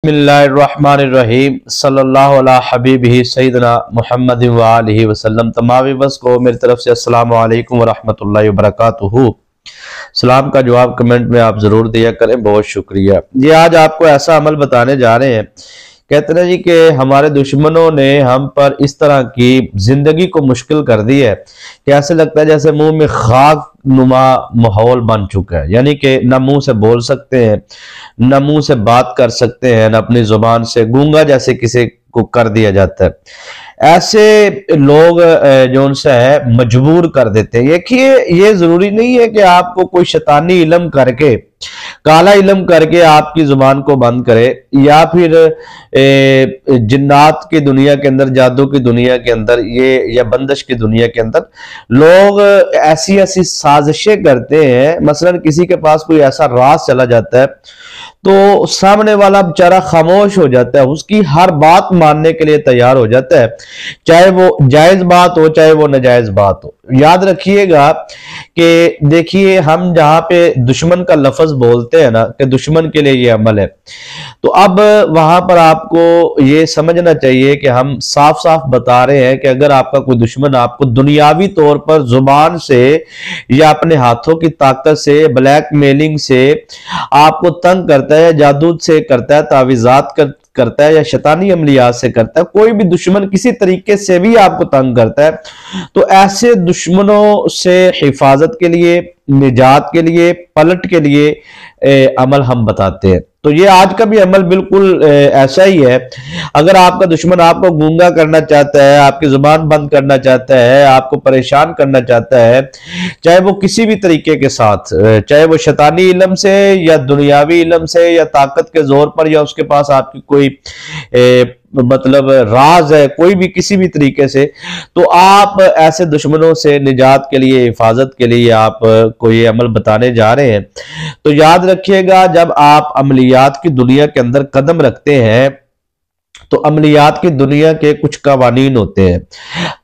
बिस्मिल्लाहिर्रहमानिर्रहीम सल्लल्लाहु अला हबीबिही सय्यदना मुहम्मद व आलिहि वसल्लम। तमाम व्यूअर्स को मेरी तरफ से अस्सलामु अलैकुम व रहमतुल्लाहि व बरकातुहू। सलाम का जवाब कमेंट में आप जरूर दिया करें, बहुत शुक्रिया जी। आज आपको ऐसा अमल बताने जा रहे हैं, कहते हैं जी कि हमारे दुश्मनों ने हम पर इस तरह की जिंदगी को मुश्किल कर दी है कि ऐसे लगता है जैसे मुंह में खाक नुमा माहौल बन चुका है। यानी कि न मुंह से बोल सकते हैं, न मुंह से बात कर सकते हैं, न अपनी जुबान से, गूंगा जैसे किसी को कर दिया जाता है। ऐसे लोग जो उनसे है मजबूर कर देते हैं। देखिए, ये जरूरी नहीं है कि आपको कोई शैतानी इल्म करके, काला इल्म करके आपकी जुबान को बंद करे, या फिर जिन्नात की दुनिया के अंदर, जादू की दुनिया के अंदर, ये या बंदिश की दुनिया के अंदर लोग ऐसी ऐसी साजिशें करते हैं। मसलन किसी के पास कोई ऐसा राज चला जाता है तो सामने वाला बेचारा खामोश हो जाता है, उसकी हर बात मानने के लिए तैयार हो जाता है, चाहे वो जायज बात हो चाहे वो नाजायज बात हो। याद रखिएगा कि देखिए, हम जहां पे दुश्मन का लफ्ज बोलते हैं ना कि दुश्मन के लिए ये अमल है, तो अब वहां पर आपको ये समझना चाहिए कि हम साफ साफ बता रहे हैं कि अगर आपका कोई दुश्मन आपको दुनियावी तौर पर जुबान से या अपने हाथों की ताकत से, ब्लैकमेलिंग से आपको तंग करता है, जादू से करता है, तावीज़ात करता है या शैतानी अमलियात से करता है, कोई भी दुश्मन किसी तरीके से भी आपको तंग करता है, तो ऐसे दुश्मनों से हिफाजत के लिए, निजात के लिए, पलट के लिए अमल हम बताते हैं। तो ये आज का भी अमल बिल्कुल ऐसा ही है। अगर आपका दुश्मन आपको गूंगा करना चाहता है, आपकी जुबान बंद करना चाहता है, आपको परेशान करना चाहता है, चाहे वो किसी भी तरीके के साथ, चाहे वो शैतानी इल्म से या दुनियावी इल्म से या ताकत के जोर पर, या उसके पास आपकी कोई मतलब राज है, कोई भी किसी भी तरीके से, तो आप ऐसे दुश्मनों से निजात के लिए, हिफाजत के लिए आप को ये अमल बताने जा रहे हैं। तो याद रखिएगा, जब आप अमलियात की दुनिया के अंदर कदम रखते हैं तो अमलियात की दुनिया के कुछ कवानीन होते हैं,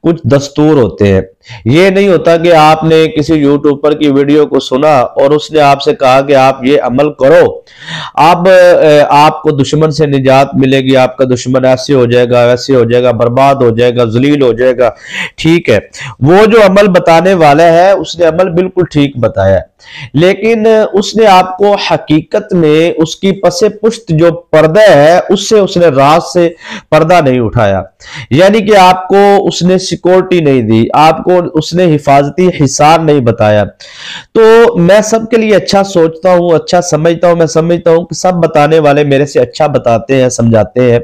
कुछ दस्तूर होते हैं। ये नहीं होता कि आपने किसी यूट्यूबर की वीडियो को सुना और उसने आपसे कहा कि आप ये अमल करो, अब आपको दुश्मन से निजात मिलेगी, आपका दुश्मन ऐसे हो जाएगा, वैसे हो जाएगा, बर्बाद हो जाएगा, जलील हो जाएगा। ठीक है, वो जो अमल बताने वाला है उसने अमल बिल्कुल ठीक बताया है, लेकिन उसने आपको हकीकत में उसकी पसे पुश्त जो पर्दा है उससे, उसने राज से पर्दा नहीं उठाया। यानी कि आपको उसने सिक्योरिटी नहीं दी, आपको उसने हिफाजती हिसार नहीं बताया। तो मैं सबके लिए अच्छा सोचता हूं, अच्छा समझता हूं, मैं समझता हूं कि सब बताने वाले मेरे से अच्छा बताते हैं, समझाते हैं,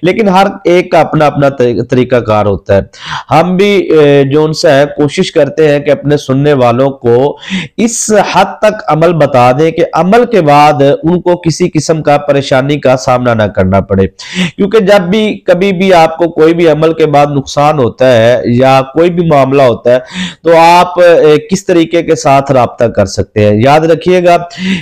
लेकिन हर एक का अपना अपना तरीकाकार होता है। हम भी जो उनसे है कोशिश करते हैं कि अपने सुनने वालों को इस हद तक अमल बता दें कि अमल के बाद उनको किसी किस्म का परेशानी का सामना ना करना पड़े। क्योंकि जब भी कभी भी आपको कोई भी अमल के बाद नुकसान होता है या कोई भी मामला होता है, तो आप किस तरीके के साथ राब्ता कर सकते हैं। याद रखिएगा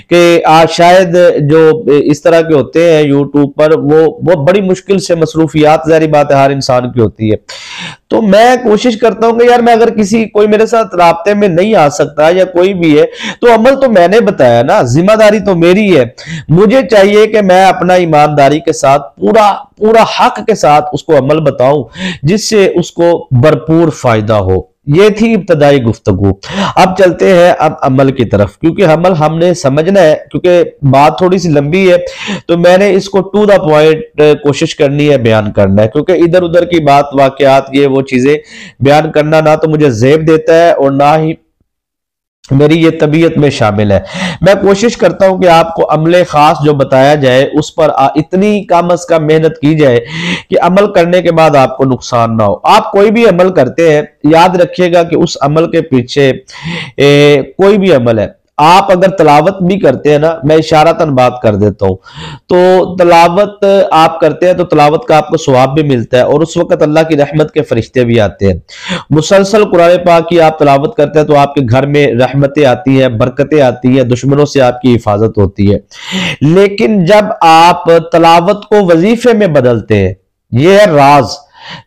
कि आज शायद जो इस तरह के होते हैं यूट्यूब पर, वो बड़ी मुश्किल से, मसरूफियात ज़ाहिर बात है हर इंसान की होती है। तो मैं कोशिश करता हूं कि यार, मैं अगर कोई मेरे साथ राब्ते में नहीं आ सकता या कोई भी है, तो अमल तो मैंने बताया ना, जिम्मेदारी तो मेरी है। मुझे चाहिए कि मैं अपना ईमानदारी के साथ, पूरा पूरा हक के साथ उसको अमल बताऊं, जिससे उसको भरपूर फायदा हो। ये थी इब्तदाई गुफ्तगू। अब चलते हैं अब अमल की तरफ, क्योंकि अमल हमने समझना है, क्योंकि बात थोड़ी सी लंबी है, तो मैंने इसको टू द पॉइंट कोशिश करनी है, बयान करना है, क्योंकि इधर उधर की बात, वाकयात, ये वो चीजें बयान करना ना तो मुझे ज़ेब देता है और ना ही मेरी ये तबीयत में शामिल है। मैं कोशिश करता हूं कि आपको अमले खास जो बताया जाए उस पर इतनी कम अज कम मेहनत की जाए कि अमल करने के बाद आपको नुकसान ना हो। आप कोई भी अमल करते हैं, याद रखिएगा कि उस अमल के पीछे कोई भी अमल है, आप अगर तलावत भी करते हैं ना, मैं इशारतन बात कर देता हूं, तो तलावत आप करते हैं तो तलावत का आपको सवाब भी मिलता है, और उस वक्त अल्लाह की रहमत के फरिश्ते भी आते हैं। मुसलसल कुरान पाक की आप तलावत करते हैं तो आपके घर में रहमतें आती हैं, बरकतें आती हैं, दुश्मनों से आपकी हिफाजत होती है। लेकिन जब आप तलावत को वजीफे में बदलते हैं, यह है राज,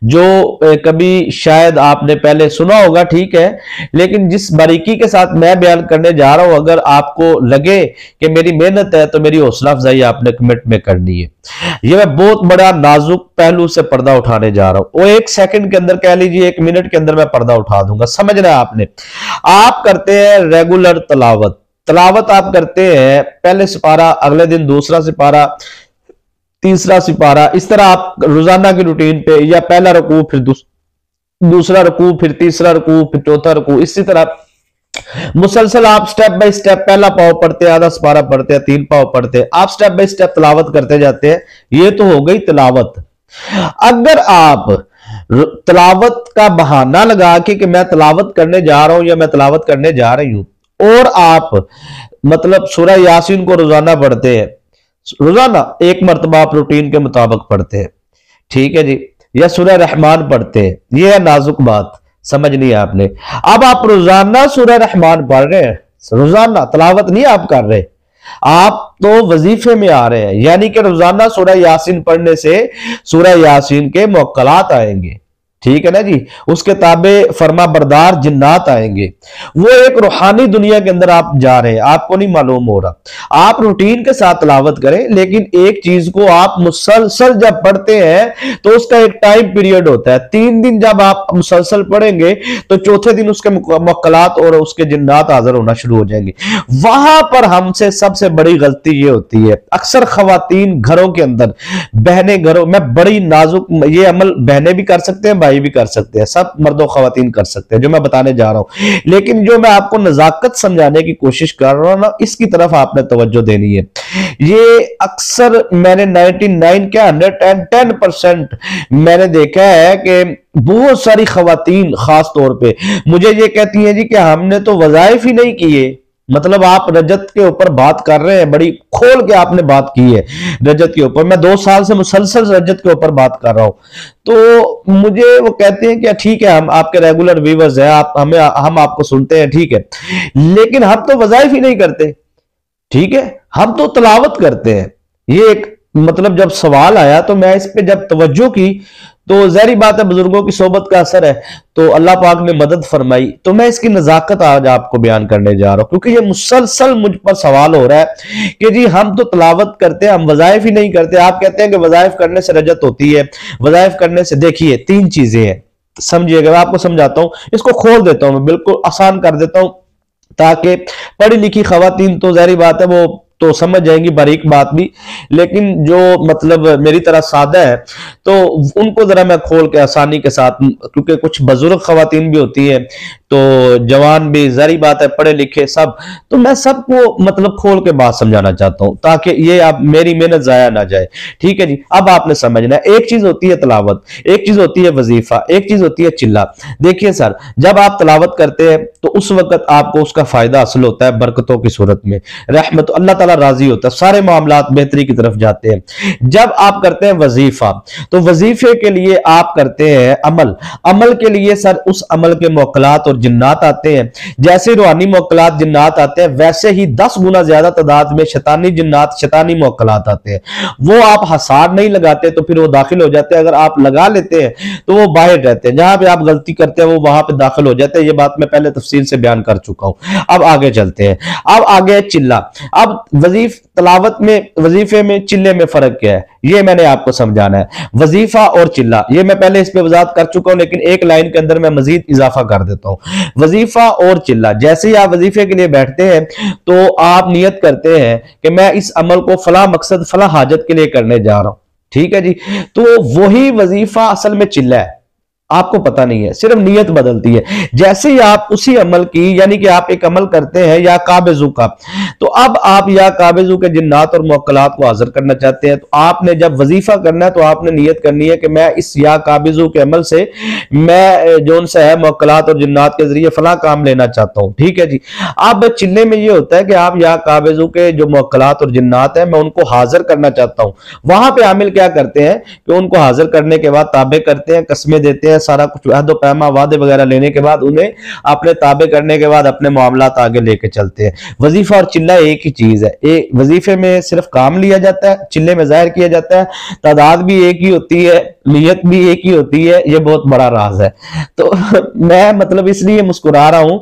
जो कभी शायद आपने पहले सुना होगा, ठीक है, लेकिन जिस बारीकी के साथ मैं बयान करने जा रहा हूं, अगर आपको लगे कि मेरी मेहनत है तो मेरी हौसला अफजाई आपने कमेंट में करनी है। ये मैं बहुत बड़ा नाजुक पहलू से पर्दा उठाने जा रहा हूं, वो 1 सेकंड के अंदर, कह लीजिए 1 मिनट के अंदर मैं पर्दा उठा दूंगा। समझना है आपने। आप करते हैं रेगुलर तलावत, तलावत आप करते हैं, पहले सिपारा, अगले दिन दूसरा सिपारा, तीसरा सिपारा, इस तरह आप रोजाना की रूटीन पे, या पहला रुकू फिर दूसरा रुकू फिर तीसरा रुकू फिर चौथा रुकू, इसी तरह मुसलसल आप स्टेप बाय स्टेप, पहला पाव पढ़ते हैं, आधा सिपारा पढ़ते हैं, 3 पाव पढ़ते हैं, आप स्टेप बाय स्टेप तलावत करते जाते हैं। ये तो हो गई तलावत। अगर आप तलावत का बहाना लगा कि मैं तलावत करने जा रहा हूं या मैं तलावत करने जा रही हूं, और आप मतलब सूरह यासीन को रोजाना पढ़ते हैं, रोजाना 1 मरतबा आप रूटीन के मुताबिक पढ़ते हैं, ठीक है जी, या सूरह रहमान पढ़ते हैं, ये है नाजुक बात, समझ नहीं है आपने। अब आप रोजाना सूरह रहमान पढ़ रहे हैं, रोजाना तलावत नहीं आप कर रहे, आप तो वजीफे में आ रहे हैं, यानी कि रोजाना सूरह यासीन पढ़ने से सूरह यासीन के मुक्कलात आएंगे, ठीक है ना जी, उसके ताबे फरमा बरदार जिन्नात आएंगे। वो एक रूहानी दुनिया के अंदर आप जा रहे हैं, आपको नहीं मालूम हो रहा। आप रूटीन के साथ तलावत करें, लेकिन एक चीज को आप मुसलसल जब पढ़ते हैं तो उसका एक टाइम पीरियड होता है। 3 दिन जब आप मुसलसल पढ़ेंगे तो चौथे दिन उसके मुक्कलात और उसके जिन्नात हाजिर होना शुरू हो जाएंगे। वहां पर हमसे सबसे बड़ी गलती ये होती है, अक्सर खवातीन घरों के अंदर, बहनें घरों में, बड़ी नाजुक, ये अमल बहनें भी कर सकते हैं, भी कर सकते हैं, सब मर्दों खवातीन कर सकते हैं जो मैं बताने जा रहा हूं, लेकिन जो मैं आपको नजाकत समझाने की कोशिश कर रहा हूं ना, इसकी तरफ आपने तवज्जो देनी है। ये अक्सर मैंने 99 क्या 110% मैंने देखा है कि बहुत सारी खवातीन खास तौर पे मुझे ये कहती हैं जी कि हमने तो वज़ाइफ ही नहीं किए। मतलब आप रजत के ऊपर बात कर रहे हैं, बड़ी खोल के आपने बात की है रजत के ऊपर, मैं 2 साल से मुसलसल रजत के ऊपर बात कर रहा हूं, तो मुझे वो कहते हैं कि ठीक है, हम आपके रेगुलर व्यूअर्स हैं, हम आपको सुनते हैं, ठीक है, लेकिन हम तो वज़ाइफ ही नहीं करते, ठीक है, हम तो तलावत करते हैं। ये एक मतलब जब सवाल आया तो मैं इस पे जब तवज्जो की तो ज़ाहिर बात है बुजुर्गों की सोबत का असर है, तो अल्लाह पाक ने मदद फरमाई, तो मैं इसकी नजाकत आज आपको बयान करने जा रहा हूं, क्योंकि ये मुसलसल मुझ पर सवाल हो रहा है कि जी हम तो तलावत करते हैं, हम वज़ाइफ ही नहीं करते। आप कहते हैं कि वज़ाइफ करने से रजत होती है, वज़ाइफ करने से, देखिए 3 चीजें हैं, समझिएगा, मैं आपको समझाता हूं, इसको खोल देता हूं, मैं बिल्कुल आसान कर देता हूं, ताकि पढ़ी लिखी खवातीन तो ज़ाहिर बात है वो तो समझ जाएंगी बारीक बात भी, लेकिन जो मतलब मेरी तरह सादा है तो उनको जरा मैं खोल के आसानी के साथ, क्योंकि कुछ बुजुर्ग खवातीन भी होती है, तो जवान भी, ज़ाहिर बात है पढ़े लिखे सब, तो मैं सबको मतलब खोल के बात समझाना चाहता हूं ताकि ये आप मेरी मेहनत जाया ना जाए, ठीक है जी। अब आपने समझना है, एक चीज होती है तलावत, एक चीज होती है वजीफा, एक चीज होती है चिल्ला। देखिए सर, जब आप तलावत करते हैं तो उस वक्त आपको उसका फायदा हासिल होता है बरकतों की सूरत में, रहमत, अल्लाह ताला राजी होता है, सारे मामलात बेहतरी की तरफ जाते हैं। जब आप करते हैं वजीफा, तो वजीफे के लिए आप करते हैं अमल, अमल के लिए सर उस अमल के मुक्कलात और जिन्नात आते हैं। जैसे रूहानी मुक्कलात जिन्नात आते हैं, वैसे ही 10 गुना ज्यादा तादाद में शैतानी जिन्नात, शैतानी मुक्कलात आते हैं। वो आप हसार नहीं लगाते तो फिर वो दाखिल हो जाते हैं, अगर आप लगा लेते हैं तो वो बाहर रहते हैं, जहां पे आप गलती करते हैं वो वहां पे दाखिल हो जाते हैं। ये बात मैं पहले तफसील से बयान कर चुका हूं। अब आगे चलते हैं, अब आगे चिल्ला। अब वजीफ तलावत में, वजीफे में, चिल्ले में फर्क क्या है, ये मैंने आपको समझाना है। वजीफा और चिल्ला, ये मैं पहले इस पे वजाहत कर चुका हूं, लेकिन एक लाइन के अंदर मैं मजीद इजाफा कर देता हूं। वजीफा और चिल्ला, जैसे ही आप वजीफे के लिए बैठते हैं तो आप नियत करते हैं कि मैं इस अमल को फला मकसद, फला हाजत के लिए करने जा रहा हूं, ठीक है जी, तो वही वजीफा असल में चिल्ला है, आपको पता नहीं है, सिर्फ नियत बदलती है। जैसे ही आप उसी अमल की, यानी कि आप एक अमल करते हैं या काबेजू का, तो अब आप या काबेजू के जिन्नात और मुक्कलात को हाजिर करना चाहते हैं, तो आपने जब वजीफा करना है तो आपने नियत करनी है कि मैं इस या काबेजू के अमल से मैं जो उनसे है मुक्कलात और जिन्नात के जरिए फला काम लेना चाहता हूं, ठीक है जी। अब चिल्ले में ये होता है कि आप या काबेजू के जो मुक्कलात और जिन्नात है मैं उनको हाजिर करना चाहता हूं। वहां पे आमिल क्या करते हैं कि उनको हाजिर करने के बाद ताबे करते हैं, कस्में देते हैं, सारा कुछ अहद पैमा वादे वगैरह लेने के बाद उन्हें अपने ताबे करने के बाद अपने मामलात आगे लेके चलते हैं। वजीफा और चिल्ला एक ही चीज है। एक वजीफे में सिर्फ काम लिया जाता है, चिल्ले में जाहिर किया जाता है, तादाद भी एक ही होती है, नियत भी एक ही होती है। ये बहुत बड़ा राज है। तो मैं मतलब इसलिए मुस्कुरा रहा हूं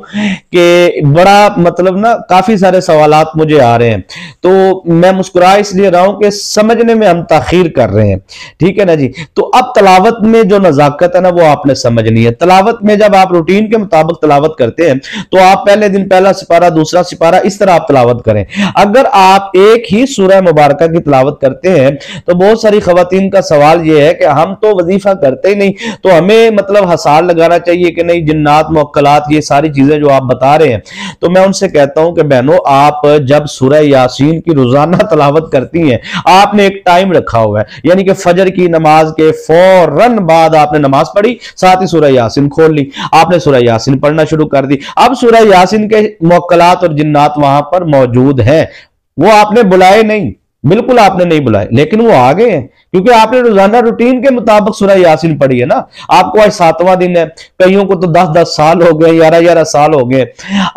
कि बड़ा मतलब ना काफी सारे सवालात मुझे आ रहे हैं, तो मैं मुस्कुरा इसलिए रहा हूं कि समझने में हम ताखीर कर रहे हैं। ठीक है ना जी। तो अब तलावत में जो नजाकत है ना वो आपने समझनी है। तलावत में जब आप रूटीन के मुताबिक तलावत करते हैं तो आप पहले दिन पहला सिपारा, दूसरा सिपारा, इस तरह आप तलावत करें। अगर आप एक ही सूरह मुबारका की तलावत करते हैं तो बहुत सारी खवातीन का सवाल यह है कि हम तो वजीफा करते ही नहीं, तो हमें मतलब हसार लगाना चाहिए कि नहीं, जिन्नात मुअक्कलात ये सारी चीजें जो आप बता रहे हैं। तो मैं उनसे कहता हूं कि बहनों, आप जब सूरह यासीन की रोजाना तलावत करती हैं, आपने एक टाइम रखा हुआ है, यानी कि फजर की नमाज के फौरन बाद आपने नमाज पढ़ी, साथ ही सूरह यासीन खोल ली, आपने सूरह यासीन पढ़ना शुरू कर दी। अब सूरह यासीन के मुअक्कलात और जिन्नात वहां पर मौजूद हैं, वो आपने बुलाए नहीं, बिल्कुल आपने नहीं बुलाए, लेकिन वो आ गए हैं क्योंकि आपने रोजाना रूटीन के मुताबिक सूरह यासीन पढ़ी है ना। आपको आज 7वां दिन है, कईयों को तो 10-10 साल हो गए, 11-11 साल हो गए।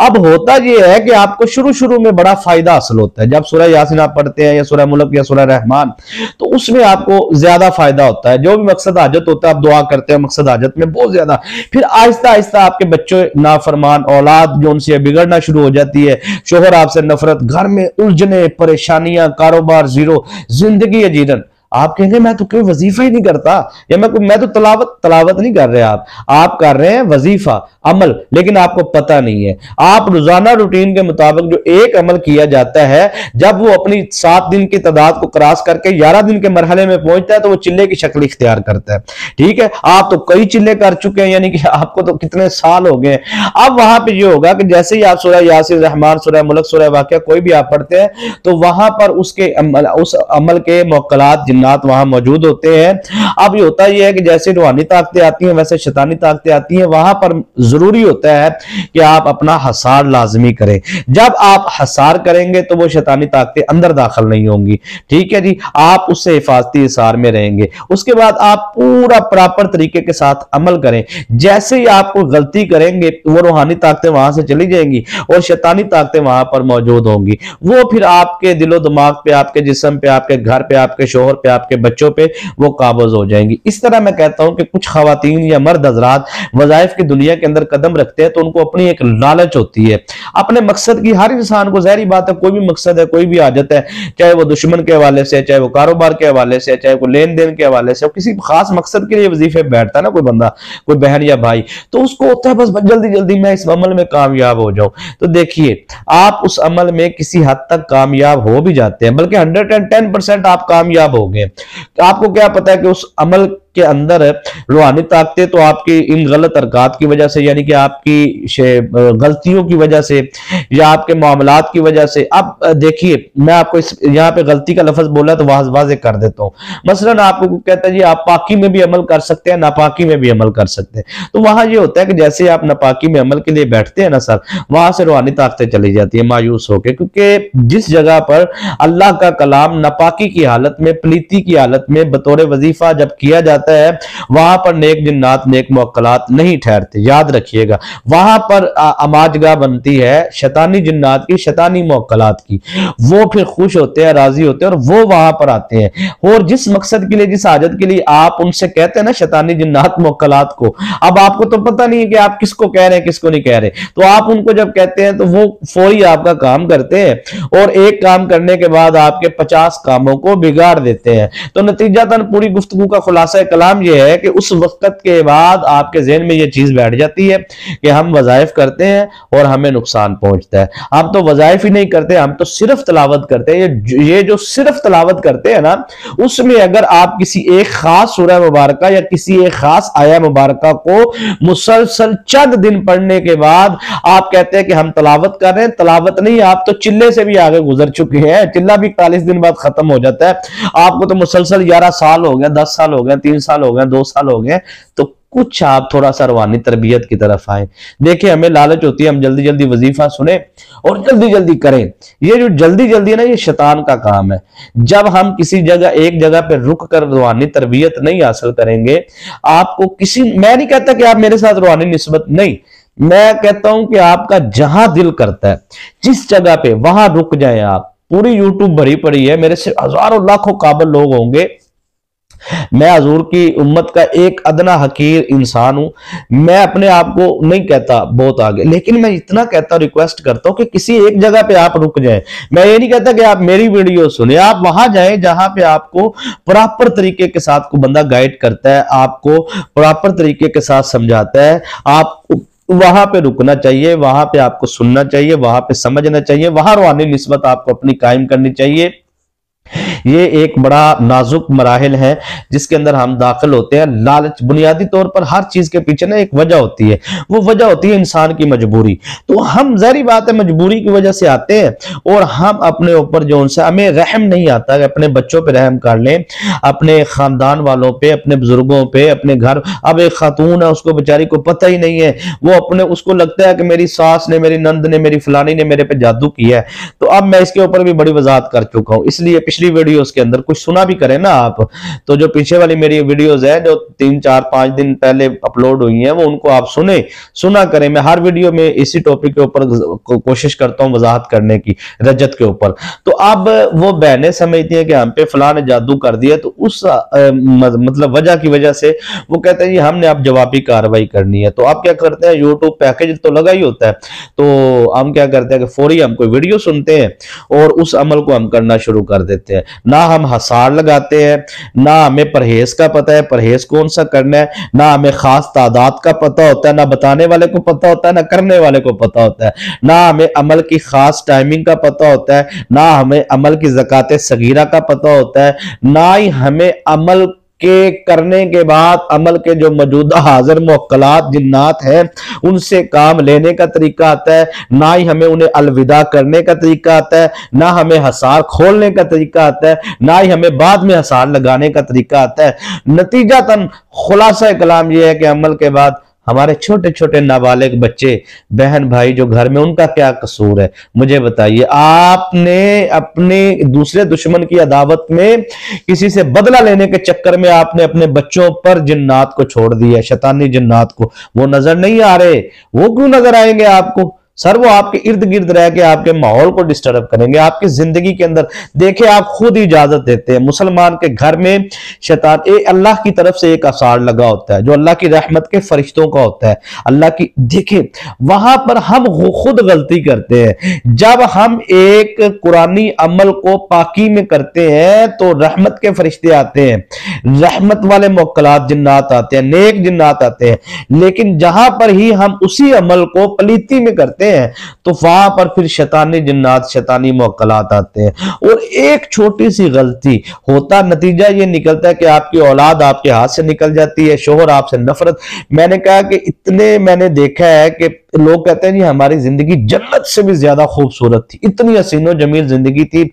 अब होता यह है कि आपको शुरू शुरू में बड़ा फायदा हासिल होता है। जब सूरह यासीन आप पढ़ते हैं या सूरह मुल्क या सूरह रहमान, तो उसमें आपको ज्यादा फायदा होता है। जो भी मकसद हाजत होता है आप दुआ करते हैं मकसद हाजत में बहुत ज्यादा। फिर आहिस्ता आहिस्ता आपके बच्चों नाफरमान औलाद जो उनसे बिगड़ना शुरू हो जाती है, शोहर आपसे नफरत, घर में उलझने, परेशानियां, कारोबार जीरो, जिंदगी अजीरन। आप कहेंगे मैं तो कोई वजीफा ही नहीं करता, या मैं तो तलावत नहीं कर रहे। आप कर रहे हैं वजीफा अमल, लेकिन आपको पता नहीं है। आप रोजाना रूटीन के मुताबिक जो एक अमल किया जाता है, जब वो अपनी 7 दिन की तादाद को क्रॉस करके 11 दिन के मरहले में पहुंचता है तो वो चिल्ले की शक्ल इख्तियार करता है। ठीक है, आप तो कई चिल्ले कर चुके हैं, यानी कि आपको तो कितने साल हो गए। अब वहां पर यह होगा कि जैसे ही आप सूरह यासीन, रहमान, सूरह मुल्क, सूरह वाक़िया कोई भी आप पढ़ते हैं तो वहां पर उसके उस अमल के मुअक्कलात जिन्नात वहां मौजूद होते हैं। अब ये होता यह है कि जैसे रूहानी ताकतें आती हैं वैसे शैतानी ताकतें आती हैं। वहां पर जरूरी होता है कि आप अपना हसार लाजमी करें। जब आप हसार करेंगे तो वो शैतानी ताकतें अंदर दाखिल नहीं होंगी। ठीक है जी, आप उससे हिफाजती हिसार में रहेंगे। उसके बाद आप पूरा प्रॉपर तरीके के साथ अमल करें। जैसे ही आप कोई गलती करेंगे वो रूहानी ताकतें वहां से चली जाएंगी और शैतानी ताकतें वहां पर मौजूद होंगी। वो फिर आपके दिलो दिमाग पे, आपके जिस्म पे, आपके घर पे, आपके शोहर पे, आपके बच्चों पे वो काबज हो जाएंगी। इस तरह मैं कहता हूं कि कुछ खवातीन या मर्द हजरात वज़ाइफ की दुनिया के अंदर कदम रखते हैं तो उनको अपनी एक लालच होती है अपने मकसद की। हर इंसान को ज़ाहिर बात है कोई भी मकसद है, कोई भी हाजत है, चाहे वो दुश्मन के हवाले से, चाहे वो कारोबार के हवाले से, चाहे वो लेन देन के हवाले से, किसी खास मकसद के लिए वजीफे बैठता है ना कोई बंदा, कोई बहन या भाई, तो उसको होता है बस जल्दी जल्दी मैं इस अमल में कामयाब हो जाऊं। तो देखिए, आप उस अमल में किसी हद तक कामयाब हो भी जाते हैं, बल्कि 110% आप कामयाब हो गए। आपको क्या पता है कि उस अमल के अंदर रूहानी ताकतें तो आपकी इन गलत हरकत की वजह से, यानी कि आपकी गलतियों की वजह से या आपके मामलात की वजह से। अब देखिए, मैं आपको यहाँ पे गलती का लफ्ज बोला तो वाज़ेह कर देता हूँ। मसलन आपको कहता है जी आप पाकी में भी अमल कर सकते हैं, नापाकी में भी अमल कर सकते हैं। तो वहां ये होता है कि जैसे आप नापाकी में अमल के लिए बैठते हैं ना सर, वहां से रूहानी ताकतें चली जाती है मायूस होकर, क्योंकि जिस जगह पर अल्लाह का कलाम नापाकी की हालत में, प्लीती की हालत में बतौर वजीफा जब किया जाता है, वहां पर नेक जिन्नात, नेक मुअक्कलात नहीं ठहरते। याद रखिएगा, वहां पर अमाजगाह बनती है शैतानी जिन्नात की, शैतानी मुअक्कलात की। वो फिर खुश होते हैं, राजी होते हैं और वो वहां पर आते हैं। और जिस मकसद के लिए, जिस हाजत के लिए आप उनसे कहते हैं ना शैतानी जिन्नात मुअक्कलात को, अब आपको तो पता नहीं है कि आप किसको कह रहे हैं किसको नहीं कह रहे, तो आप उनको जब कहते हैं तो वो फौरी आपका काम करते हैं और एक काम करने के बाद आपके 50 कामों को बिगाड़ देते हैं। तो नतीजतन पूरी गुफ्तगू का खुलासा कलाम यह है कि उस वक्त के बाद आपके ज़हन में यह चीज बैठ जाती है कि हम वज़ाइफ करते हैं और हमें नुकसान पहुंचता है। हम तो वज़ाइफ ही नहीं करते, हम तो सिर्फ तलावत करते हैं। ये जो सिर्फ तलावत करते हैं ना, उसमें अगर आप किसी एक खास सूरह मुबारका या किसी एक खास आया मुबारका को मुसलसल चंद दिन पढ़ने के बाद आप कहते हैं कि हम तलावत कर रहे हैं, तलावत नहीं, आप तो चिल्ले से भी आगे गुजर चुके हैं। चिल्ला भी 41 दिन बाद खत्म हो जाता है। आपको तो मुसलसल 11 साल हो गया, 10 साल हो गया, 3 साल हो गए, 2 साल हो गए, तो कुछ आप थोड़ा सा रूहानी तरबियत की तरफ आए। देखिए हमें लालच होती है हम जल्दी जल्दी वजीफा सुने और जल्दी जल्दी करें। ये जो जल्दी जल्दी है ना, ये शैतान का काम है। जब हम किसी जगह एक जगह पे रुक कर रूहानी तरबियत नहीं हासिल करेंगे, आपको किसी, मैं नहीं कहता कि आप मेरे साथ रूहानी निस्बत नहीं, मैं कहता हूं कि आपका जहां दिल करता है जिस जगह पे वहां रुक जाए आप। पूरी यूट्यूब भरी पड़ी है, मेरे से हजारों लाखों काबिल लोग होंगे। मैं हजूर की उम्मत का एक अदना हकीर इंसान हूं। मैं अपने आप को नहीं कहता बहुत आगे, लेकिन मैं इतना कहता, रिक्वेस्ट करता हूं कि किसी एक जगह पे आप रुक जाएं। मैं ये नहीं कहता कि आप मेरी वीडियो सुने, आप वहां जाएं जहां पे आपको प्रॉपर तरीके के साथ को बंदा गाइड करता है, आपको प्रॉपर तरीके के साथ समझाता है। आप वहां पे रुकना चाहिए, वहां पे आपको सुनना चाहिए, वहां पे समझना चाहिए, वहां रूहानी निस्बत आपको अपनी कायम करनी चाहिए। ये एक बड़ा नाजुक मराहिल है जिसके अंदर हम दाखिल होते हैं। लालच, बुनियादी तौर पर हर चीज के पीछे ना एक वजह होती है, वो वजह होती है इंसान की मजबूरी। तो हम जाहिर बात है मजबूरी की वजह से आते हैं और हम अपने ऊपर जो उनसे हमें रहम नहीं आता, अपने बच्चों पे रहम कर लें, अपने खानदान वालों पे, अपने बुजुर्गों पे, अपने घर। अब एक खातून है, उसको बेचारी को पता ही नहीं है, वो अपने, उसको लगता है कि मेरी सास ने, मेरी नंद ने, मेरी फलानी ने मेरे पे जादू किया है। तो अब मैं इसके ऊपर भी बड़ी वजाहत कर चुका हूं, इसलिए पिछली वीडियोस के अंदर कुछ सुना भी करें ना आप, तो जो पीछे वाली मेरी वीडियोस है जो 3-4-5 दिन पहले अपलोड हुई हैं, वो उनको आप सुना करें। मैं हर वीडियो में इसी टॉपिक के ऊपर कोशिश करता हूं वजाहत करने की, रजत के ऊपर। तो अब वो बहनें समझती हैं कि हम पे फलां ने जादू कर दिया, तो उस मतलब वजह की वजह से वो कहते हैं जी हमने अब जवाबी कार्रवाई करनी है। तो आप क्या करते हैं, यूट्यूब पैकेज तो लगा ही होता है, तो हम क्या करते हैं कि फौरी हम कोई वीडियो सुनते हैं और उस अमल को हम करना शुरू कर देते हैं। ना हम हसार लगाते हैं, ना हमें परहेज का पता है परहेज कौन सा करना है, ना हमें खास तादाद का पता होता है, ना बताने वाले को पता होता है, ना करने वाले को पता होता है, ना हमें अमल की खास टाइमिंग का पता होता है, ना हमें अमल की ज़कात सगीरा का पता होता है, ना ही हमें अमल के करने के बाद अमल के जो मौजूदा हाजिर मुअक्कलात जिन्नात हैं उनसे काम लेने का तरीका आता है, ना ही हमें उन्हें अलविदा करने का तरीका आता है, ना हमें हसार खोलने का तरीका आता है, ना ही हमें बाद में हसार लगाने का तरीका आता है। नतीजतन खुलासा कलाम यह है कि अमल के बाद हमारे छोटे छोटे नाबालिग बच्चे, बहन भाई जो घर में, उनका क्या कसूर है मुझे बताइए। आपने अपने दूसरे दुश्मन की अदावत में किसी से बदला लेने के चक्कर में आपने अपने बच्चों पर जिन्नात को छोड़ दिया, शैतानी जिन्नात को। वो नजर नहीं आ रहे, वो क्यों नजर आएंगे आपको सर? वो आपके इर्द गिर्द रह के आपके माहौल को डिस्टर्ब करेंगे, आपकी जिंदगी के अंदर। देखिए आप खुद इजाजत देते हैं, मुसलमान के घर में शैतान, अल्लाह की तरफ से एक आसार लगा होता है जो अल्लाह की रहमत के फरिश्तों का होता है, अल्लाह की। देखिए वहां पर हम खुद गलती करते हैं। जब हम एक कुरानी अमल को पाकी में करते हैं तो रहमत के फरिश्ते आते हैं, रहमत वाले मुअक्कलात जिन्नात आते हैं, नेक जिन्नात आते हैं। लेकिन जहां पर ही हम उसी अमल को पलीती में करते हैं तो वहां पर फिर शैतानी जिन्नात, शैतानी मुअक्कलात आते हैं। और एक छोटी सी गलती होता, नतीजा ये निकलता है कि आपकी औलाद आपके हाथ से निकल जाती है, शोहर आपसे नफरत। मैंने कहा कि इतने मैंने देखा है कि लोग कहते हैं जी हमारी जिंदगी जन्नत से भी ज्यादा खूबसूरत थी, इतनी हसीनो जमील जिंदगी थी,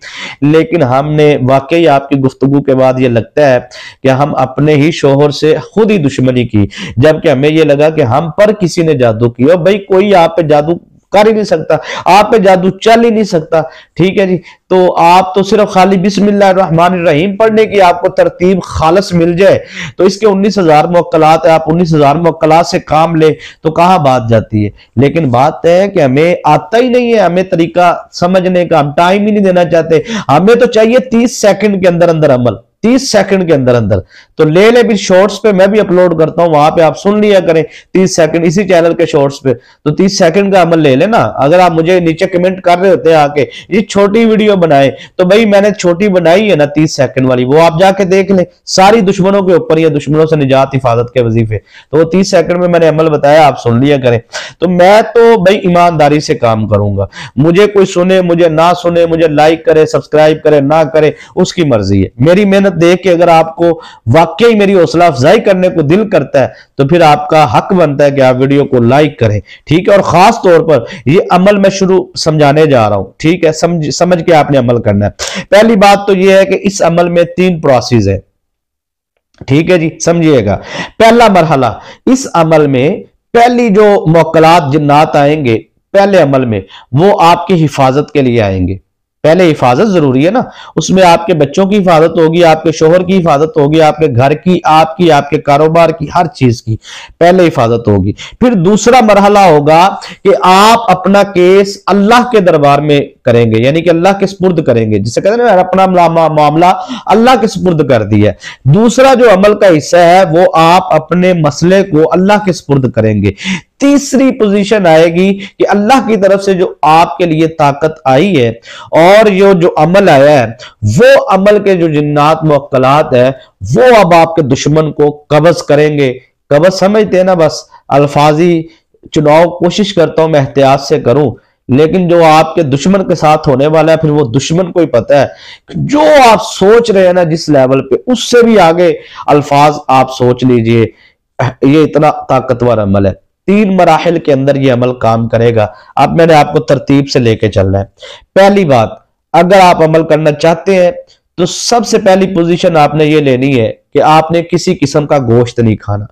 लेकिन हमने वाकई आपकी गुफ्तगू के बाद ये लगता है कि हम अपने ही शोहर से खुद ही दुश्मनी की, जबकि हमें ये लगा कि हम पर किसी ने जादू किया। भाई कोई आप पे जादू कर ही नहीं सकता, आप पे जादू चल ही नहीं सकता, ठीक है जी। तो आप तो सिर्फ खाली बिस्मिल्लाहिर्रहमानिर्रहीम पढ़ने की आपको तरतीब खालस मिल जाए तो इसके 19,000 मुअक्कलात है, आप 19,000 मुअक्कलात से काम ले तो कहां बात जाती है। लेकिन बात है कि हमें आता ही नहीं है, हमें तरीका समझने का, हम टाइम ही नहीं देना चाहते। हमें तो चाहिए 30 सेकंड के अंदर अंदर अमल, 30 सेकंड के अंदर अंदर। तो ले भी शॉर्ट्स पे मैं भी अपलोड करता हूं, वहां पे आप सुन लिया करें 30 सेकंड इसी चैनल के शॉर्ट्स पे। तो 30 सेकंड का अमल ले लेना। अगर आप मुझे नीचे कमेंट कर रहे होते हैं आके ये छोटी वीडियो बनाए, तो भाई मैंने छोटी बनाई है ना 30 सेकंड वाली, वो आप जाके देख लें। सारी दुश्मनों के ऊपर या दुश्मनों से निजात हिफाजत के वजीफे, तो वो 30 सेकंड में मैंने अमल बताया, आप सुन लिया करें। तो मैं तो भाई ईमानदारी से काम करूंगा, मुझे कोई सुने मुझे ना सुने, मुझे लाइक करे सब्सक्राइब करे ना करे उसकी मर्जी है। मेरी मेहनत देख के अगर आपको वाकई मेरी हौसला अफजाई करने को दिल करता है तो फिर आपका हक बनता है कि आप वीडियो को लाइक करें, ठीक है। और खास तौर पर ये अमल मैं शुरू समझाने जा रहा हूं, ठीक है, समझ के आपने अमल करना है। पहली बात तो ये है कि इस अमल में 3 प्रोसेस है। ठीक है जी, समझिएगा। पहला मरहला, इस अमल में पहली जो मुवक्कलात जिन्नात आएंगे पहले अमल में, वो आपकी हिफाजत के लिए आएंगे। पहले हिफाजत जरूरी है ना, उसमें आपके बच्चों की हिफाजत होगी, आपके शोहर की हिफाजत होगी, आपके घर की, आपकी, आपके कारोबार की, हर चीज की पहले हिफाजत होगी। फिर दूसरा मरहला होगा कि आप अपना केस अल्लाह के दरबार में करेंगे, यानी कि अल्लाह के सुपुर्द करेंगे, जिसे कहते हैं ना अपना मामला अल्लाह के सुपुर्द कर दिया। दूसरा जो अमल का हिस्सा है वो आप अपने मसले को अल्लाह के सुपुर्द करेंगे। तीसरी पोजीशन आएगी कि अल्लाह की तरफ से जो आपके लिए ताकत आई है और जो अमल आया है, वो अमल के जो जिन्नात मुवक्कलात है वो अब आपके दुश्मन को कब्ज करेंगे। कब्ज समझते हैं ना, बस अल्फाजी चुनाव कोशिश करता हूं मैं एहतियात से करूं, लेकिन जो आपके दुश्मन के साथ होने वाला है फिर वो दुश्मन को ही पता है। जो आप सोच रहे हैं ना जिस लेवल पे, उससे भी आगे अल्फाज आप सोच लीजिए। ये इतना ताकतवर अमल है। 3 मराहिल के अंदर ये अमल काम करेगा। अब मैंने आपको तरतीब से लेके चलना है। पहली बात, अगर आप अमल करना चाहते हैं तो सबसे पहली पोजीशन आपने ये लेनी है कि आपने किसी किस्म का गोश्त नहीं खाना।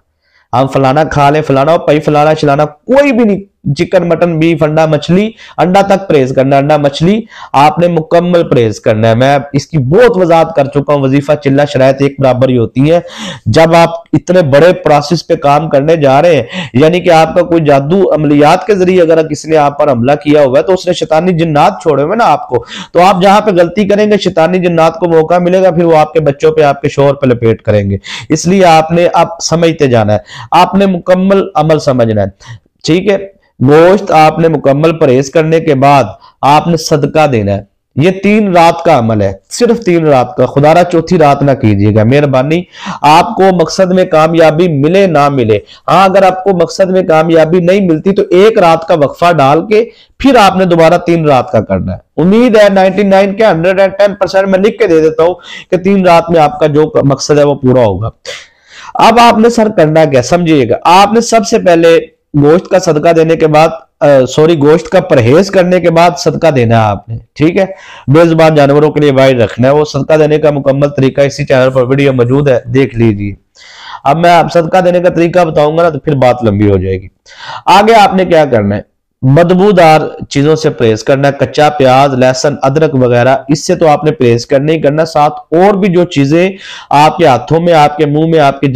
हम फलाना खा ले, फलाना भाई, फलाना चिलाना कोई भी नहीं, चिकन मटन बीफ अंडा मछली, अंडा तक परहेज करना, अंडा मछली आपने मुकम्मल परहेज करना है। मैं इसकी बहुत वजाहत कर चुका हूं, वजीफा चिल्ला शरायत एक बराबर ही होती है। जब आप इतने बड़े प्रोसेस पे काम करने जा रहे हैं, यानी कि आपका कोई जादू अमलियात के जरिए अगर किसी ने आप पर हमला किया हुआ है तो उसने शैतानी जिन्नात छोड़े हुए ना आपको, तो आप जहां पे गलती करेंगे शैतानी जिन्नात को मौका मिलेगा, फिर वो आपके बच्चों पे, आपके शोहर पे लपेट करेंगे। इसलिए आपने अब समझते जाना है, आपने मुकम्मल अमल समझना है। ठीक है, गोश्त आपने मुकम्मल परहेज करने के बाद आपने सदका देना है। ये 3 रात का अमल है, सिर्फ 3 रात का, खुदारा चौथी रात ना कीजिएगा मेहरबानी। आपको मकसद में कामयाबी मिले ना मिले, हाँ अगर आपको मकसद में कामयाबी नहीं मिलती तो 1 रात का वक्फा डाल के फिर आपने दोबारा 3 रात का करना है। उम्मीद है 99 के 110% मैं लिख के दे देता हूं कि 3 रात में आपका जो मकसद है वो पूरा होगा। अब आपने सर करना क्या, समझिएगा। आपने सबसे पहले गोश्त का सदका देने के बाद गोश्त का परहेज करने के बाद सदका देना है आपने। ठीक है, बेजुबान जानवरों के लिए वाइड रखना है। वो सदका देने का मुकम्मल तरीका इसी चैनल पर वीडियो मौजूद है, देख लीजिए। अब मैं आप सदका देने का तरीका बताऊंगा ना तो फिर बात लंबी हो जाएगी। आगे आपने क्या करना है, बदबूदार चीजों से परहेज करना है, कच्चा प्याज, लहसुन, अदरक वगैरह, इससे तो आपने परहेज करना ही करना। साथ और भी जो चीजें आपके हाथों में, आपके मुंह में, आपके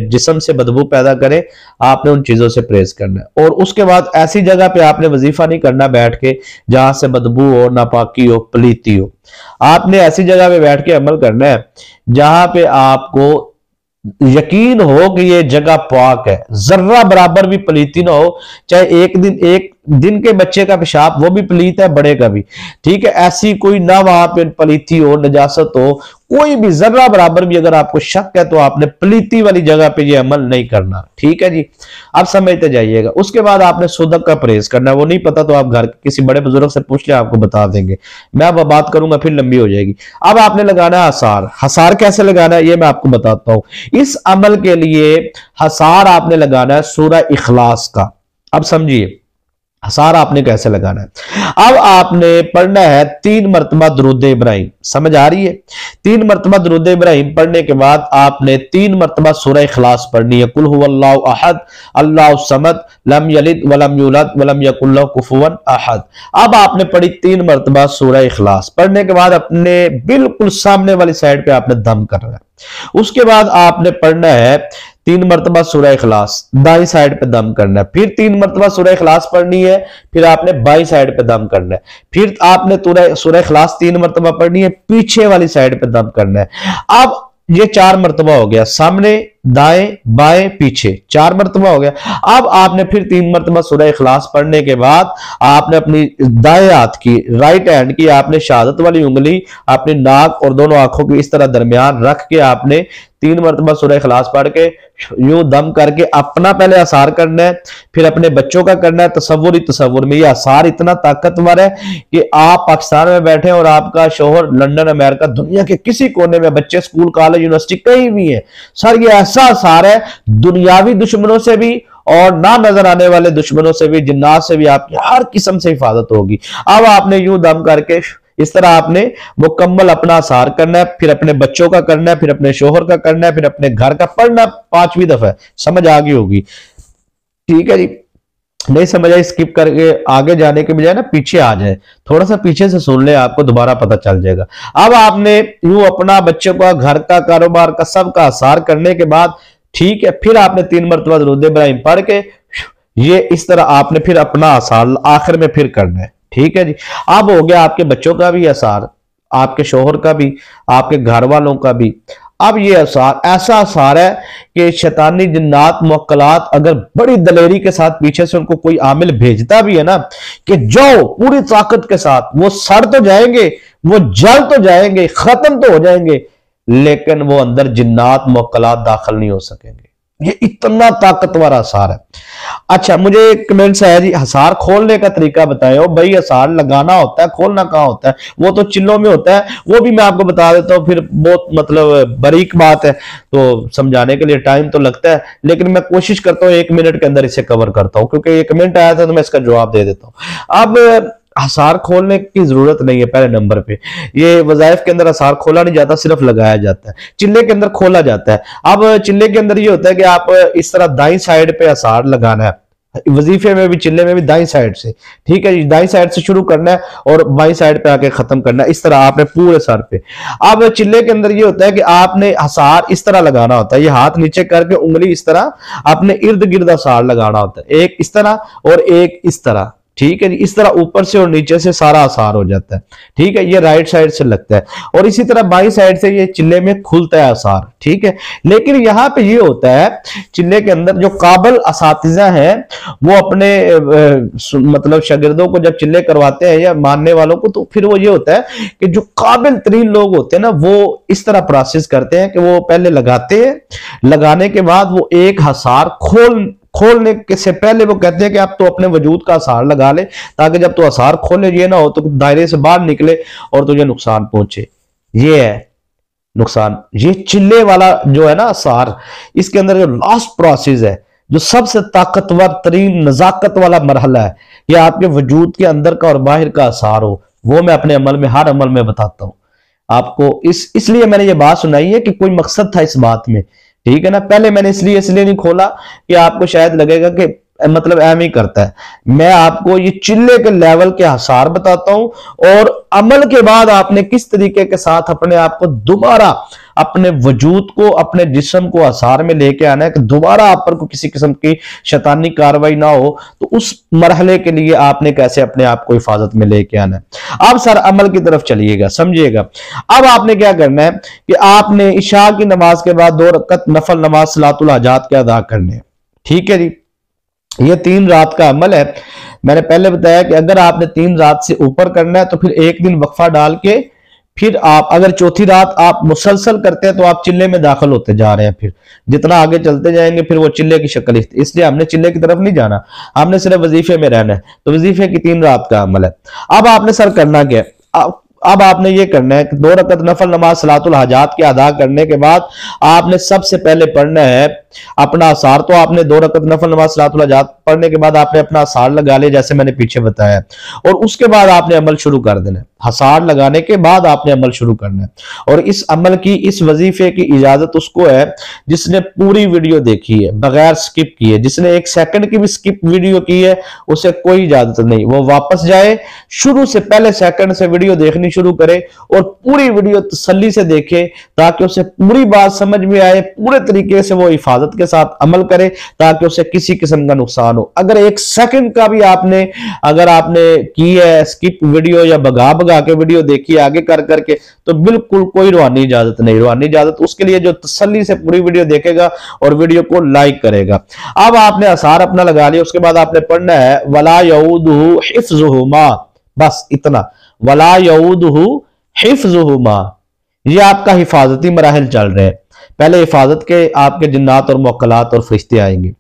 जिस्म से बदबू पैदा करें, आपने उन चीजों से परहेज करना है। और उसके बाद ऐसी जगह पे आपने वजीफा नहीं करना बैठ के जहां से बदबू हो, नापाकी हो, पलीती हो। आपने ऐसी जगह पे बैठ के अमल करना है जहां पे आपको यकीन हो कि ये जगह पाक है, जर्रा बराबर भी पलीती ना हो। चाहे एक दिन के बच्चे का पेशाब वो भी पलीत है, बड़े का भी, ठीक है, ऐसी कोई ना वहां पे पलीती हो, नजासत हो, कोई भी जर्रा बराबर भी अगर आपको शक है तो आपने पलीती वाली जगह पे ये अमल नहीं करना। ठीक है जी, आप समझते जाइएगा। उसके बाद आपने सुदक का परहेज करना है। वो नहीं पता तो आप घर के किसी बड़े बुजुर्ग से पूछ ले, आपको बता देंगे। मैं अब बात करूंगा फिर लंबी हो जाएगी। अब आपने लगाना है हसार। हसार कैसे लगाना है ये मैं आपको बताता हूं। इस अमल के लिए हसार आपने लगाना है सूरह इखलास का। अब समझिए हसार आपने कैसे लगाना है। अब आपने पढ़ना है 3 मरतबा दुरूद इब्राहिम, समझ आ रही है। 3 मरतबा दुरूद इब्राहिम पढ़ने के बाद आपने 3 मरतबा सूरह इखलास पढ़नी है। कुल हुवल्लाहु अहद अल्लाहु समद लम यलिद वलम यूलद वलम यकुल लहु कुफुवन अहद। अब आपने पढ़ी 3 मरतबा सूरह इखलास। पढ़ने के बाद अपने बिल्कुल सामने वाली साइड पे आपने दम करना है। उसके बाद आपने पढ़ना है 3 मरतबा सूरह इखलास, दाई साइड पे दम करना है। फिर 3 मरतबा सूरह इखलास पढ़नी है, फिर आपने बाई साइड पे दम करना है। फिर आपने सूरह इखलास 3 मरतबा पढ़नी है, पीछे वाली साइड पे दम करना है। अब ये 4 मरतबा हो गया, सामने, दाएं, बाएं, पीछे, 4 मरतबा हो गया। अब आपने फिर 3 मरतबा सूरह इखलास पढ़ने के बाद आपने अपनी दाएं हाथ की, राइट हैंड की, आपने शहादत वाली उंगली अपनी नाक और दोनों आंखों के इस तरह दरमियान रख के आपने 3 मरतबा सूरह इखलास पढ़ के यूं दम करके अपना पहले असार करना है, फिर अपने बच्चों का करना है। तसव्वुर ही तसव्वुर में ये असार इतना ताकतवर है कि आप पाकिस्तान में बैठे और आपका शोहर लंदन, अमेरिका, दुनिया के किसी कोने में, बच्चे स्कूल, कॉलेज, यूनिवर्सिटी कहीं भी है, सर ये ऐसा असार है दुनियावी दुश्मनों से भी और ना नजर आने वाले दुश्मनों से भी, जिन्नात से भी आपकी हर किस्म से हिफाजत होगी। अब आपने यूं दम करके इस तरह आपने मुकम्मल अपना आसार करना है, फिर अपने बच्चों का करना है, फिर अपने शोहर का करना है, फिर अपने घर का पढ़ना 5वीं दफा। समझ आ गई होगी, ठीक है जी। नहीं समझ आई स्किप करके आगे जाने के बजाय ना पीछे आ जाए, थोड़ा सा पीछे से सुन ले, आपको दोबारा पता चल जाएगा। अब आपने यूं अपना बच्चों का, घर का, कारोबार का, सबका आसार करने के बाद, ठीक है, फिर आपने 3 मरतबा दुरूद इब्राहिम पढ़ के ये इस तरह आपने फिर अपना आसार आखिर में फिर करना है, ठीक है जी। अब हो गया आपके बच्चों का भी आसार, आपके शोहर का भी, आपके घर वालों का भी। अब ये आसार ऐसा आसार है कि शैतानी जिन्नात मुअक्कलात अगर बड़ी दलेरी के साथ पीछे से उनको कोई आमिल भेजता भी है ना कि जाओ पूरी ताकत के साथ, वो सड़ तो जाएंगे, वो जल तो जाएंगे, खत्म तो हो जाएंगे, लेकिन वो अंदर जिन्नात मुअक्कलात दाखिल नहीं हो सकेंगे। ये इतना ताकतवर आसार है। अच्छा, मुझे कमेंट्स आया जी हसार खोलने का तरीका बताए भाई। हसार लगाना होता है, खोलना कहाँ होता है? वो तो चिल्लों में होता है, वो भी मैं आपको बता देता हूँ, फिर बहुत मतलब बारीक बात है तो समझाने के लिए टाइम तो लगता है, लेकिन मैं कोशिश करता हूँ 1 मिनट के अंदर इसे कवर करता हूँ, क्योंकि ये कमेंट आया था तो मैं इसका जवाब दे देता हूँ। अब हसार खोलने की जरूरत नहीं है। पहले नंबर पे ये वजाइफ के अंदर हसार खोला नहीं जाता, सिर्फ लगाया जाता है। चिल्ले के अंदर खोला जाता है। अब चिल्ले के अंदर ये होता है कि आप इस तरह दाई साइड पे हसार लगाना है, वजीफे में भी चिल्ले में भी दाई साइड से, ठीक है जी, दाई साइड से शुरू करना है और बाई साइड पे आके खत्म करना है, इस तरह आपने पूरे सर पे। अब चिल्ले के अंदर ये होता है कि आपने हसार इस तरह लगाना होता है, ये हाथ नीचे करके उंगली इस तरह आपने इर्द गिर्द हसार लगाना होता है, एक इस तरह और एक इस तरह, ठीक है जी। इस तरह ऊपर से और नीचे से सारा आसार हो जाता है, ठीक है। ये राइट साइड से लगता है और इसी तरह बाई साइड से ये चिल्ले में खुलता है आसार, ठीक है। लेकिन यहां पे ये होता है चिल्ले के अंदर जो काबिल असातिज़ा है वो अपने मतलब शागिर्दों को जब चिल्ले करवाते हैं या मानने वालों को, तो फिर वो ये होता है कि जो काबिल तरीन लोग होते हैं ना वो इस तरह प्रोसेस करते हैं कि वो पहले लगाते हैं, लगाने के बाद वो एक हसार खोलने के से पहले वो कहते हैं कि आप तो अपने वजूद का आसार लगा ले, ताकि जब तो आसार खोले ये ना हो तो दायरे से बाहर निकले और तुझे नुकसान पहुंचे। ये है नुकसान। ये चिल्ले वाला जो है ना आसार, इसके अंदर जो लास्ट प्रोसेस है, जो सबसे ताकतवर तरीन नजाकत वाला मरहला है, ये आपके वजूद के अंदर का और बाहर का आसार हो, वो मैं अपने अमल में, हर अमल में बताता हूं आपको। इसलिए मैंने ये बात सुनाई है कि कोई मकसद था इस बात में, ठीक है ना। पहले मैंने इसलिए नहीं खोला कि आपको शायद लगेगा कि मतलब एम ही करता है। मैं आपको ये चिल्ले के लेवल के हसार बताता हूं और अमल के बाद आपने किस तरीके के साथ अपने आप को दोबारा अपने वजूद को, अपने जिस्म को आसार में लेके आना है कि दोबारा आप पर को किसी किस्म की शैतानी कार्रवाई ना हो, तो उस मरहले के लिए आपने कैसे अपने आप को हिफाजत में लेके आना है। अब सर अमल की तरफ चलिएगा, समझिएगा। अब आपने क्या करना है कि आपने इशा की नमाज के बाद 2 रकत नफल नमाज सलातुल हाजात के अदा करने हैं, ठीक है जी। ये 3 रात का अमल है। मैंने पहले बताया कि अगर आपने 3 रात से ऊपर करना है तो फिर एक दिन वक्फा डाल के फिर आप अगर चौथी रात आप मुसलसल करते हैं तो आप चिल्ले में दाखिल होते जा रहे हैं। फिर जितना आगे चलते जाएंगे फिर वो चिल्ले की शक्ल, इसलिए हमने चिल्ले की तरफ नहीं जाना, हमने सिर्फ वजीफे में रहना है। तो वजीफे की 3 रात का अमल है। अब आपने सर करना क्या है? अब आपने ये करना है कि 2 रकत नफल नमाज सलातुल हाजात के अदा करने के बाद आपने सबसे पहले पढ़ना है अपना आसार। तो आपने 2 रकत नफल नमाज सलातुल हाजात पढ़ने के बाद आपने अपना आसार लगा लिया, जैसे मैंने पीछे बताया, और उसके बाद आपने अमल शुरू कर देना है। हसार लगाने के बाद आपने अमल शुरू करना है। और इस अमल की, इस वजीफे की इजाजत उसको है जिसने पूरी वीडियो देखी है बगैर स्किप किए। जिसने 1 सेकंड की भी स्किप वीडियो की है उसे कोई इजाजत नहीं, वो वापस जाए, शुरू से पहले सेकंड से वीडियो देखनी शुरू करे और पूरी वीडियो तसल्ली से देखे, ताकि उसे पूरी बात समझ में आए, पूरे तरीके से वो हिफाजत के साथ अमल करे, ताकि उसे किसी किस्म का नुकसान हो। अगर 1 सेकंड का भी अगर आपने की है स्किप वीडियो या भगा के वीडियो देखी आगे कर करके, तो बिल्कुल कोई रूहानी इजाजत नहीं। रूहानी इजाजत उसके लिए जो तसल्ली से पूरी वीडियो देखेगा और वीडियो को लाइक करेगा। अब आपने आसार अपना लगा लिया, उसके बाद आपने पढ़ना है वला यऊदुहु हिफ्ज़ुहुमा, बस इतना, वला यऊदुहु हिफ्ज़ुहुमा। ये आपका हिफाजती मराहिल चल रहे हैं। पहले हिफाजत के आपके जिन्नात और मुअक्कलात और फरिश्ते आएंगे।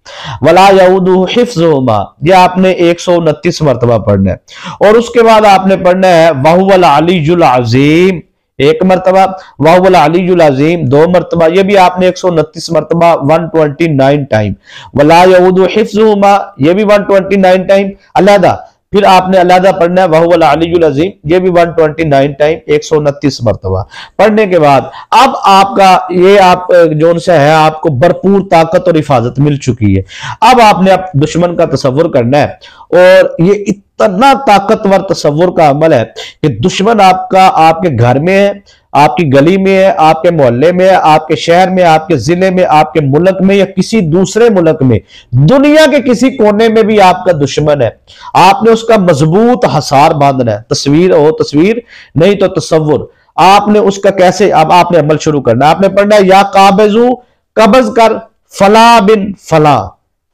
वला यऊदुहु हिफ्ज़ुहुमा, ये आपने 129 मरतबा पढ़ना है। और उसके बाद आपने पढ़ना है वहुवल अलीयुल अज़ीम, 1 मरतबा, वहुवल अलीयुल अज़ीम 2 मरतबा, ये भी आपने 129 मरतबा 129 टाइम। वला यऊदुहु हिफ्ज़ुहुमा, ये भी 129 टाइम अलहदा। फिर आपने अलहदा पढ़ना है वहुवल अलीयुल अज़ीम, ये भी 129 टाइम 129 मरतबा पढ़ने के बाद अब आपका ये आप जो सा है आपको भरपूर ताकत और हिफाजत मिल चुकी है। अब आपने दुश्मन का तसव्वुर करना है और ये इतना ताकतवर तसव्वुर का अमल है कि दुश्मन आपका आपके घर में है, आपकी गली में है, आपके मोहल्ले में है, आपके शहर में, आपके जिले में, आपके मुल्क में या किसी दूसरे मुल्क में, दुनिया के किसी कोने में भी आपका दुश्मन है। आपने उसका मजबूत हसार बांधना है। तस्वीर हो तस्वीर, नहीं तो तसव्वुर। आपने उसका कैसे, अब आपने अमल शुरू करना है। आपने पढ़ना है या काबिजू, कब्ज कर फला बिन फला,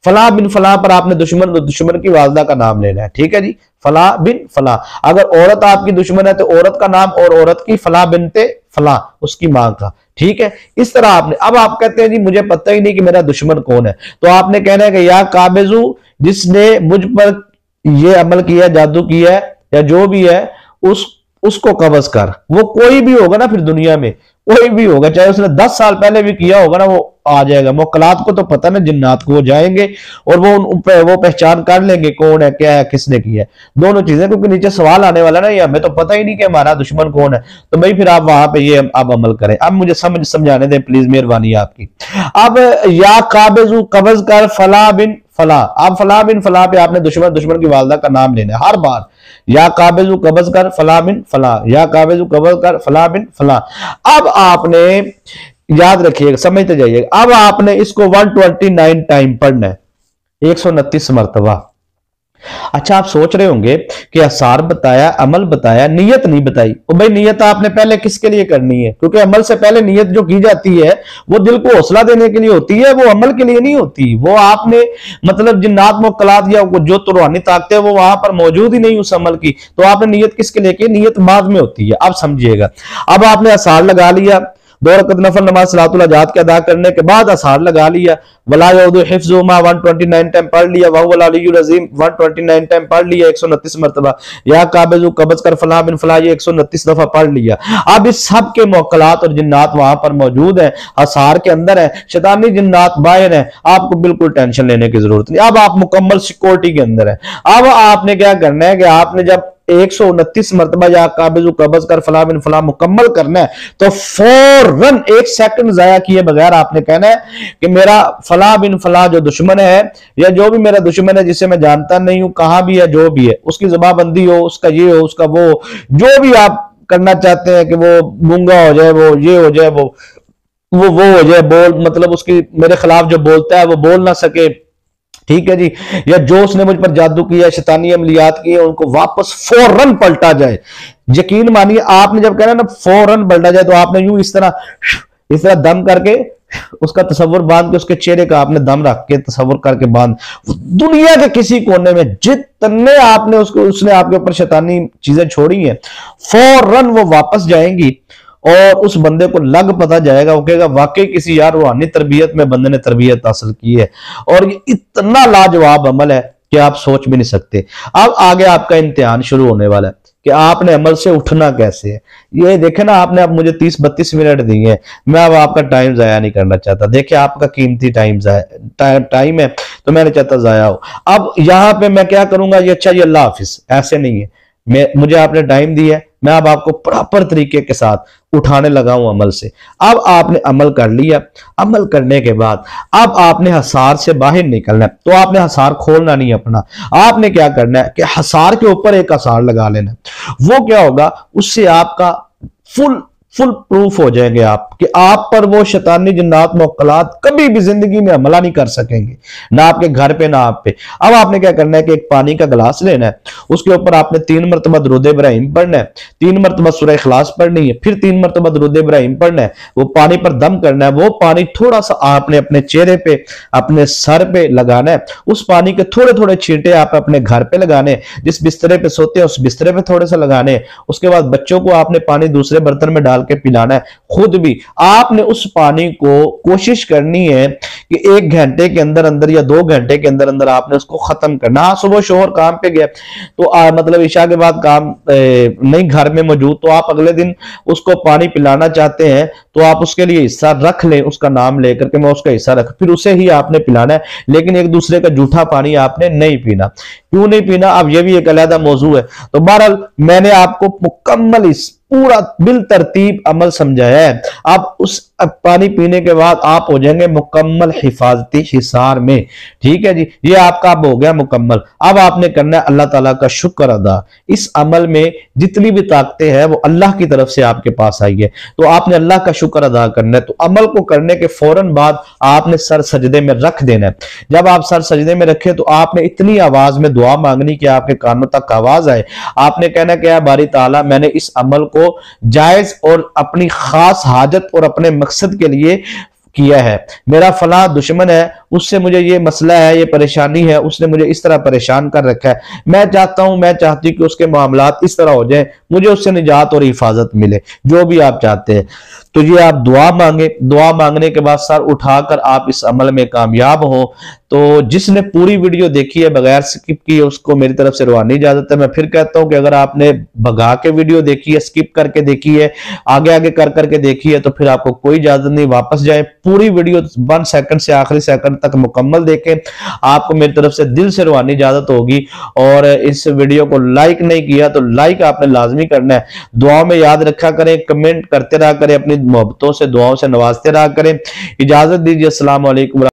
फला बिन फला पर आपने दुश्मन की वालदा का नाम लेना है। ठीक है जी, फला बिन फला। अगर औरत आपकी दुश्मन है तो औरत का नाम और औरत की फला बिनते फला, उसकी मां का। ठीक है, इस तरह आपने, अब आप कहते हैं जी मुझे पता ही नहीं कि मेरा दुश्मन कौन है, तो आपने कहना है कि या काबिजू, जिसने मुझ पर ये अमल किया, जादू किया है या जो भी है, उसको कब्ज कर। वो कोई भी होगा ना, फिर दुनिया में कोई भी होगा, चाहे उसने 10 साल पहले भी किया होगा ना, वो आ जाएगा। मुक्कलात को तो पता ना, जिन्नात को वो जाएंगे और वो पहचान कर लेंगे कौन है, क्या है, किसने किया है, दोनों चीजें। क्योंकि नीचे सवाल आने वाला ना, ये हमें तो पता ही नहीं कि हमारा दुश्मन कौन है, तो भाई फिर आप वहां पे ये आप अमल करें। अब मुझे समझाने दें प्लीज, मेहरबानी आपकी। अब या काबिजू, कब्ज कर फला बिन फला, आप फला बिन फला पे आपने दुश्मन की वालदा का नाम लेना है हर बार। या काबिजू कब्ज कर फला बिन फला, या काबिजू कब्ज कर फला बिन फला। अब आपने याद रखिएगा, समझते जाइएगा। अब आपने इसको 129 टाइम पढ़ना है, 129 मरतबा। अच्छा, आप सोच रहे होंगे कि आसार बताया, अमल बताया, नियत नहीं बताई। तो भाई नियत आपने पहले किसके लिए करनी है? क्योंकि अमल से पहले नियत जो की जाती है वो दिल को हौसला देने के लिए होती है, वो अमल के लिए नहीं होती। वो आपने मतलब जिन्नात मुक्कलात या जो तो रूहानी ताकतें वो वहां पर मौजूद ही नहीं उस अमल की, तो आपने नियत किसके लिए की? नियत बाद में होती है। अब समझिएगा, अब आपने आसार लगा लिया, 2 रकत नफल नमाज सलातुल अजात के अदा करने के बाद आसार लगा लिया, वला यऊदु हिफ्ज़ुहुमा 129 टाइम पढ़ लिया, वहुवल अलीयुल अज़ीम 129 टाइम पढ़ लिया, 129 मरतबा। या काबिजु कब्ज कर फला बिन फला, ये 129 दफा पढ़ लिया। अब इस सब के मुक्कलात और जिन्नात वहां पर मौजूद है, आसार के अंदर है, शैतानी जिन्नात बाहर है, आपको बिल्कुल टेंशन लेने की जरूरत नहीं। अब आप मुकम्मल सिक्योरिटी के अंदर है। अब आपने क्या करना है कि आपने जब 129 मरतबा या काबिजु कब्ज कर फला बिन फला मुकम्मल करना है, तो फौरन 1 सेकंड जाया किए बगैर आपने कहना है कि मेरा फला बिन फला जो दुश्मन है या जो भी मेरा दुश्मन है जिसे मैं जानता नहीं हूं, कहां भी है, जो भी है, उसकी जबाबंदी हो, उसका ये हो, उसका वो, जो भी आप करना चाहते हैं कि वो गूंगा हो जाए, वो ये हो जाए, वो हो जाए, बोल मतलब उसकी मेरे खिलाफ जो बोलता है वो बोल ना सके। ठीक है जी, या जो उसने मुझ पर जादू किया, शैतानी अमलियात किए, उनको वापस फौरन पलटा जाए। यकीन मानिए, आपने जब कहना ना फौरन पलटा जाए, तो आपने यूं इस तरह दम करके उसका तस्वुर बांध के, उसके चेहरे का आपने दम रख के तस्वुर करके बांध, दुनिया के किसी कोने में जितने आपने उसने आपके ऊपर शैतानी चीजें छोड़ी हैं, फौरन वो वापस जाएंगी और उस बंदे को लग पता जाएगा, वो कहेगा वाकई किसी यार रूहानी तरबियत में बंदे ने तरबियत हासिल की है। और ये इतना लाजवाब अमल है कि आप सोच भी नहीं सकते। अब आगे आपका इम्तिहान शुरू होने वाला है कि आपने अमल से उठना कैसे है। ये देखे ना, आपने अब मुझे 30-32 मिनट दिए हैं, मैं अब आपका टाइम जाया नहीं करना चाहता। देखिए, आपका कीमती टाइम है, तो मैं नहीं चाहता जाया हो। अब यहां पे मैं क्या करूंगा, ये अच्छा, ये अल्लाह हाफिज, ऐसे नहीं है। मुझे आपने टाइम दिया है, मैं अब आपको प्रॉपर तरीके के साथ उठाने लगा हूं अमल से। अब आपने अमल कर लिया, अमल करने के बाद अब आपने हसार से बाहर निकलना है। तो आपने हसार खोलना नहीं अपना, आपने क्या करना है कि हसार के ऊपर एक हसार लगा लेना है। वो क्या होगा, उससे आपका फुल प्रूफ हो जाएंगे आप कि आप पर वो शैतानी जिन्नात मुक्कलात कभी भी जिंदगी में हमला नहीं कर सकेंगे, ना आपके घर पे ना आप पे। अब आपने क्या करना है कि एक पानी का गिलास लेना है, उसके ऊपर आपने 3 मरतबा दुरूद इब्राहिम पढ़ना है, 3 मरतबा सूरह इखलास पढ़नी है, फिर 3 मरतबा दुरूद इब्राहिम पढ़ना है। वो पानी पर दम करना है, वो पानी थोड़ा सा आपने अपने चेहरे पे, अपने सर पे लगाना है। उस पानी के थोड़े थोड़े छींटे आप अपने घर पे लगाने, जिस बिस्तरे पे सोते हैं उस बिस्तरे पे थोड़े से लगाने। उसके बाद बच्चों को आपने पानी दूसरे बर्तन में डाल के पिलाना है, खुद भी आपने उस पानी को कोशिश करनी है कि 1 घंटे के अंदर अंदर या 2 घंटे के अंदर अंदर आपने उसको खत्म करना। हाँ, सुबह शोहर काम पे गया तो मतलब ईशा के बाद काम नहीं घर में मौजूद, तो आप अगले दिन उसको पानी पिलाना चाहते हैं तो आप उसके लिए हिस्सा रख लें, उसका नाम लेकर के मैं उसका हिस्सा रख, फिर उसे ही आपने पिलाना है, लेकिन एक दूसरे का जूठा पानी आपने नहीं पीना। क्यों नहीं पीना, अब ये भी एक अलग मौजू है। तो बहरहाल मैंने आपको मुकम्मल इस पूरा बिल तरतीब अमल समझाया है। अब उस पानी पीने के बाद आप हो जाएंगे मुकम्मल हिफाजती हिसार में। ठीक है जी, ये आपका अब हो गया मुकम्मल। अब आपने करना है अल्लाह ताला का शुक्र अदा। इस अमल में जितनी भी ताकतें हैं वो अल्लाह की तरफ से आपके पास आई है, तो आपने अल्लाह का शुक्र अदा करना है। तो अमल को करने के फौरन बाद आपने सर सजदे में रख देना है। जब आप सर सजदे में रखे तो आपने इतनी आवाज में दुआ मांगनी कि आपके कानों तक आवाज आए। आपने कहना क्या, बारी ताला मैंने इस अमल को जायज और अपनी खास हाजत और अपने मकसद के लिए किया है। मेरा फला दुश्मन है, उससे मुझे ये मसला है, ये परेशानी है, उसने मुझे इस तरह परेशान कर रखा है, मैं चाहता हूं, मैं चाहती हूं कि उसके मामलात इस तरह हो जाए, मुझे उससे निजात और हिफाजत मिले, जो भी आप चाहते हैं। तो ये आप दुआ मांगे, दुआ मांगने के बाद सर उठाकर आप इस अमल में कामयाब हो। तो जिसने पूरी वीडियो देखी है बगैर स्किप किए उसको मेरी तरफ से रूहानी इजाजत है। मैं फिर कहता हूं कि अगर आपने भगा के वीडियो देखी है, स्किप करके देखी है, आगे आगे कर करके देखी है, तो फिर आपको कोई इजाजत नहीं, वापस जाए, पूरी वीडियो 1 सेकंड से आखिरी सेकंड तक मुकम्मल देखें, आपको मेरी तरफ से दिल से रूहानी इजाजत होगी। और इस वीडियो को लाइक नहीं किया तो लाइक आपने लाजमी करना है। दुआओं में याद रखा करें, कमेंट करते रहा करें, अपनी मोहब्बतों से दुआओं से नवाजते रहा करें। इजाजत दीजिए, अस्सलाम वालेकुम।